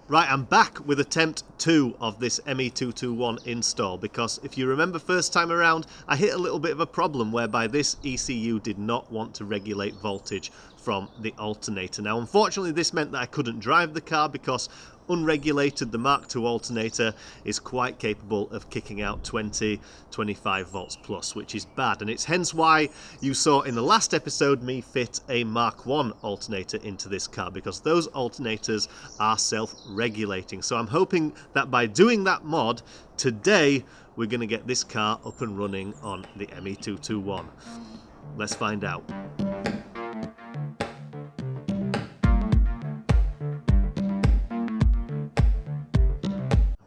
Right, I'm back with attempt 2 of this ME221 install, because if you remember first time around, I hit a little bit of a problem whereby this ECU did not want to regulate voltage from the alternator. Now unfortunately this meant that I couldn't drive the car because unregulated the Mark II alternator is quite capable of kicking out 20-25 volts plus, which is bad, and it's hence why you saw in the last episode me fit a Mark I alternator into this car, because those alternators are self-regulating. So I'm hoping that by doing that mod today we're going to get this car up and running on the ME221. Let's find out.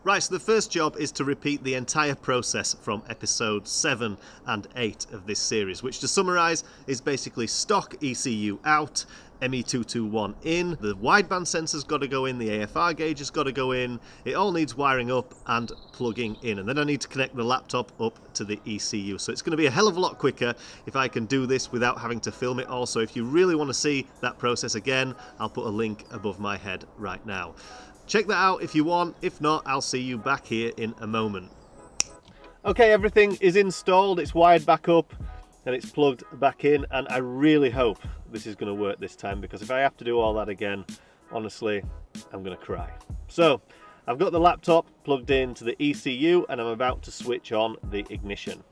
Right, so the first job is to repeat the entire process from episode 7 and 8 of this series, which to summarise is basically stock ECU out, ME221 in, the wideband sensor's got to go in, the AFR gauge has got to go in, it all needs wiring up and plugging in, and then I need to connect the laptop up to the ECU. So it's going to be a hell of a lot quicker if I can do this without having to film it all. So if you really want to see that process again, I'll put a link above my head right now. Check that out if you want. If not, I'll see you back here in a moment. Okay, everything is installed, it's wired back up and it's plugged back in, and I really hope this is going to work this time, because if I have to do all that again, honestly, I'm going to cry. So I've got the laptop plugged into the ECU and I'm about to switch on the ignition.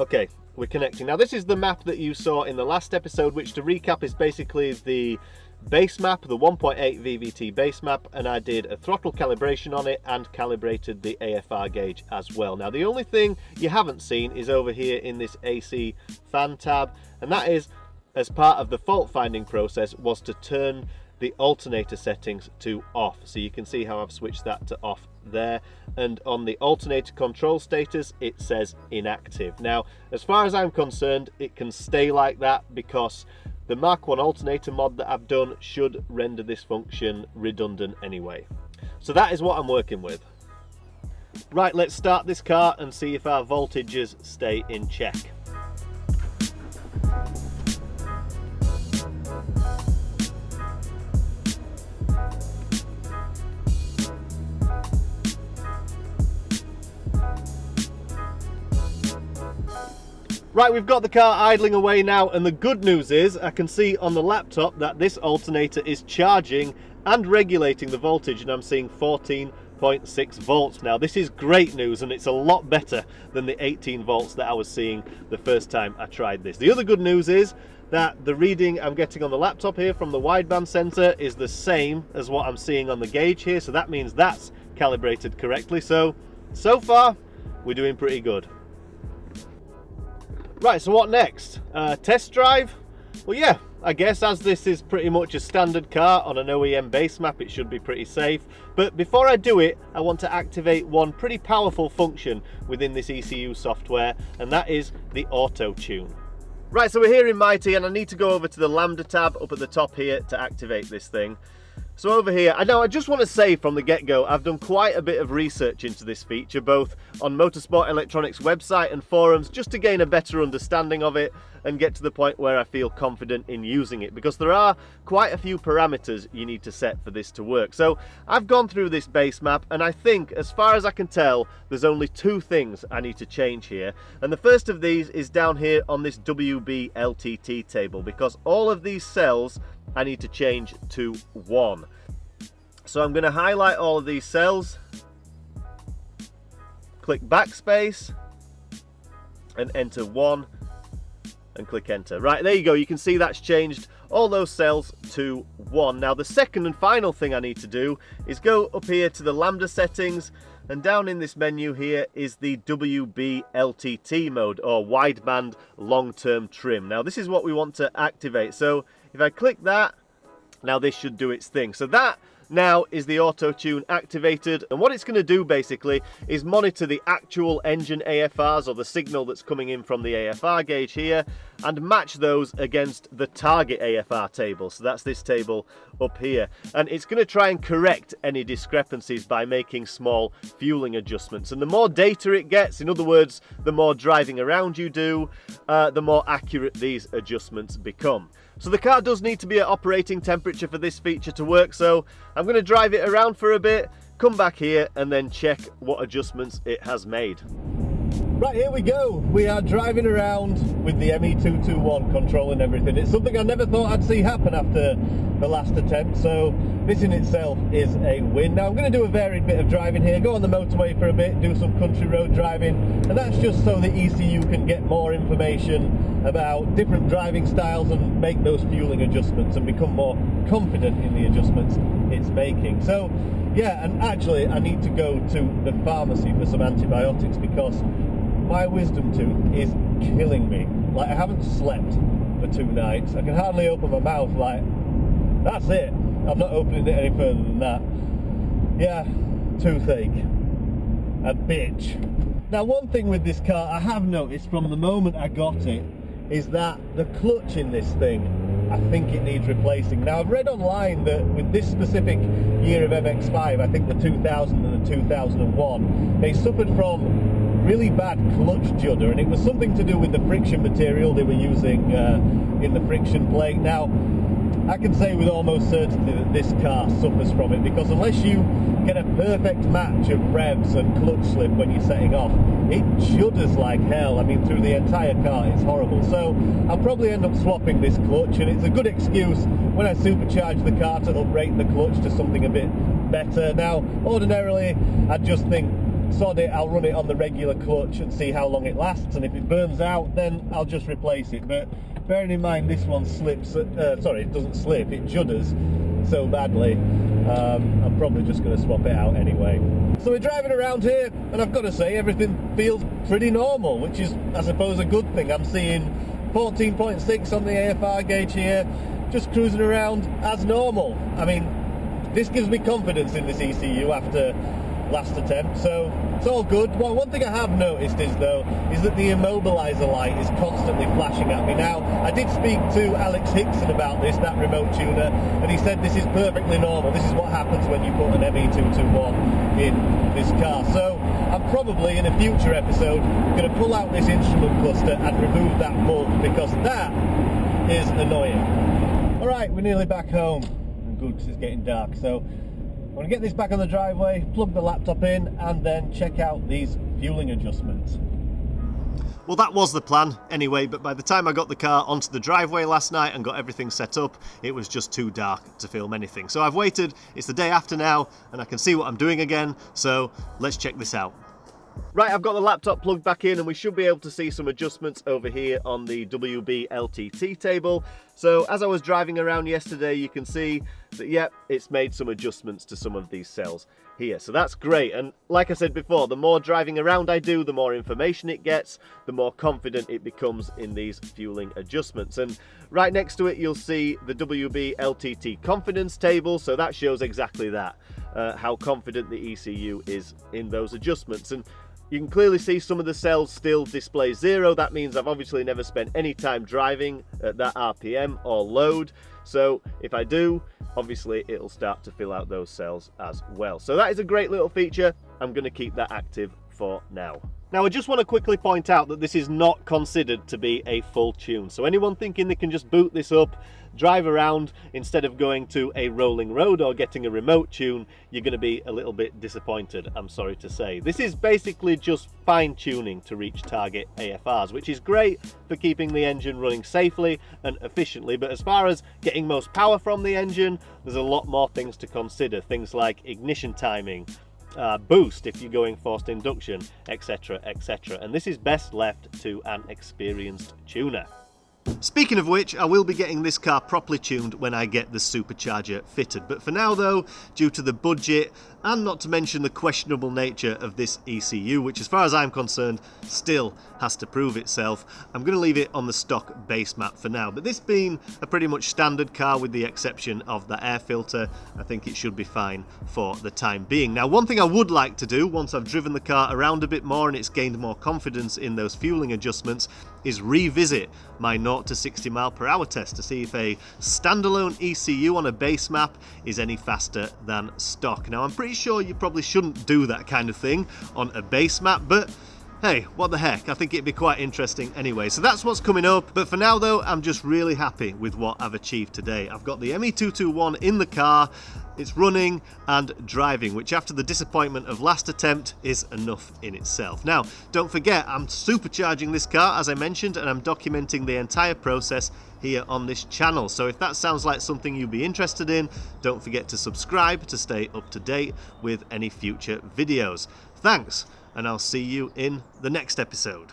Okay, we're connecting. Now this is the map that you saw in the last episode, which to recap is basically the base map, the 1.8 VVT base map, and I did a throttle calibration on it and calibrated the AFR gauge as well. Now the only thing you haven't seen is over here in this AC fan tab, and that is, as part of the fault finding process, was to turn the alternator settings to off. So you can see how I've switched that to off there, and on the alternator control status it says inactive. Now as far as I'm concerned it can stay like that, because the Mark I alternator mod that I've done should render this function redundant anyway. So that is what I'm working with. Right, let's start this car and see if our voltages stay in check. Right, we've got the car idling away now, and the good news is I can see on the laptop that this alternator is charging and regulating the voltage, and I'm seeing 14.6 volts now. This is great news, and it's a lot better than the 18 volts that I was seeing the first time I tried this. The other good news is that the reading I'm getting on the laptop here from the wideband sensor is the same as what I'm seeing on the gauge here, so that means that's calibrated correctly. So far we're doing pretty good. Right, so what next? Test drive? Well, yeah, I guess as this is pretty much a standard car on an OEM base map, it should be pretty safe. But before I do it, I want to activate one pretty powerful function within this ECU software, and that is the auto tune. Right, so we're here in Mighty, and I need to go over to the Lambda tab up at the top here to activate this thing. So over here, I just want to say from the get-go, I've done quite a bit of research into this feature, both on Motorsport Electronics website and forums, just to gain a better understanding of it and get to the point where I feel confident in using it, because there are quite a few parameters you need to set for this to work. So I've gone through this base map, and I think, as far as I can tell, there's only two things I need to change here. And the first of these is down here on this WB LTT table, because all of these cells I need to change to 1. So I'm going to highlight all of these cells, click backspace and enter 1 and click enter. Right, there you go, you can see that's changed all those cells to 1. Now the second and final thing I need to do is go up here to the Lambda settings, and down in this menu here is the WB LTT mode, or wideband long-term trim. Now this is what we want to activate, so if I click that, now this should do its thing. So that now is the auto tune activated, and what it's going to do basically is monitor the actual engine AFRs, or the signal that's coming in from the AFR gauge here, and match those against the target AFR table. So that's this table up here, and it's going to try and correct any discrepancies by making small fueling adjustments. And the more data it gets, in other words, the more driving around you do, the more accurate these adjustments become. So the car does need to be at operating temperature for this feature to work, so I'm going to drive it around for a bit, come back here and then check what adjustments it has made. Right, here we go. We are driving around with the ME221 controlling everything. It's something I never thought I'd see happen after the last attempt, so this in itself is a win. Now I'm going to do a varied bit of driving here, go on the motorway for a bit, do some country road driving, and that's just so the ECU can get more information about different driving styles and make those fueling adjustments and become more confident in the adjustments it's making. So yeah, and actually I need to go to the pharmacy for some antibiotics because my wisdom tooth is killing me. Like, I haven't slept for 2 nights. I can hardly open my mouth. Like, that's it. I'm not opening it any further than that. Yeah, toothache. A bitch. Now, one thing with this car I have noticed from the moment I got it is that the clutch in this thing, I think it needs replacing. Now, I've read online that with this specific year of MX5, I think the 2000 and the 2001, they suffered from really bad clutch judder, and it was something to do with the friction material they were using in the friction plate. Now, I can say with almost certainty that this car suffers from it, because unless you get a perfect match of revs and clutch slip when you're setting off, it judders like hell. I mean, through the entire car, it's horrible. So I'll probably end up swapping this clutch, and it's a good excuse when I supercharge the car to uprate the clutch to something a bit better. Now, ordinarily, I'd just think, sod it, I'll run it on the regular clutch and see how long it lasts, and if it burns out, then I'll just replace it. But bearing in mind this one slips, sorry, it doesn't slip, it judders so badly, I'm probably just going to swap it out anyway. So we're driving around here, and I've got to say everything feels pretty normal, which is, I suppose, a good thing. I'm seeing 14.6 on the AFR gauge here, just cruising around as normal. I mean, this gives me confidence in this ECU after last attempt, so it's all good. Well, one thing I have noticed is that the immobilizer light is constantly flashing at me. Now, I did speak to Alex Hickson about this, that remote tuner, and he said this is perfectly normal. This is what happens when you put an ME221 in this car. So I'm probably in a future episode going to pull out this instrument cluster and remove that bulb, because that is annoying. Alright, we're nearly back home. Good, because it's getting dark, so I'm going to get this back on the driveway, plug the laptop in, and then check out these fueling adjustments. Well, that was the plan anyway, but by the time I got the car onto the driveway last night and got everything set up, it was just too dark to film anything. So I've waited, it's the day after now, and I can see what I'm doing again, so let's check this out. Right, I've got the laptop plugged back in, and we should be able to see some adjustments over here on the WB LTT table. So as I was driving around yesterday, you can see that, yep, it's made some adjustments to some of these cells here. So that's great. And like I said before, the more driving around I do, the more information it gets, the more confident it becomes in these fueling adjustments. And right next to it, you'll see the WB LTT confidence table. So that shows exactly that, how confident the ECU is in those adjustments. And you can clearly see some of the cells still display 0. That means I've obviously never spent any time driving at that RPM or load. So if I do, obviously it'll start to fill out those cells as well. So that is a great little feature. I'm going to keep that active for now. Now, I just want to quickly point out that this is not considered to be a full tune. So anyone thinking they can just boot this up, drive around instead of going to a rolling road or getting a remote tune, you're going to be a little bit disappointed, I'm sorry to say. This is basically just fine tuning to reach target AFRs, which is great for keeping the engine running safely and efficiently. But as far as getting most power from the engine, there's a lot more things to consider. Things like ignition timing, boost if you're going forced induction, etc, etc, and this is best left to an experienced tuner. Speaking of which, I will be getting this car properly tuned when I get the supercharger fitted, but for now though, due to the budget and not to mention the questionable nature of this ECU, which as far as I'm concerned still has to prove itself, I'm going to leave it on the stock base map for now. But this being a pretty much standard car with the exception of the air filter, I think it should be fine for the time being. Now, one thing I would like to do once I've driven the car around a bit more and it's gained more confidence in those fueling adjustments is revisit my 0 to 60 mph test to see if a standalone ECU on a base map is any faster than stock. Now, I'm pretty sure you probably shouldn't do that kind of thing on a base map, but hey, what the heck, I think it'd be quite interesting anyway. So that's what's coming up, but for now though, I'm just really happy with what I've achieved today. I've got the ME221 in the car, it's running and driving, which after the disappointment of last attempt is enough in itself. Now, don't forget, I'm supercharging this car, as I mentioned, and I'm documenting the entire process here on this channel. So if that sounds like something you'd be interested in, don't forget to subscribe to stay up to date with any future videos. Thanks, and I'll see you in the next episode.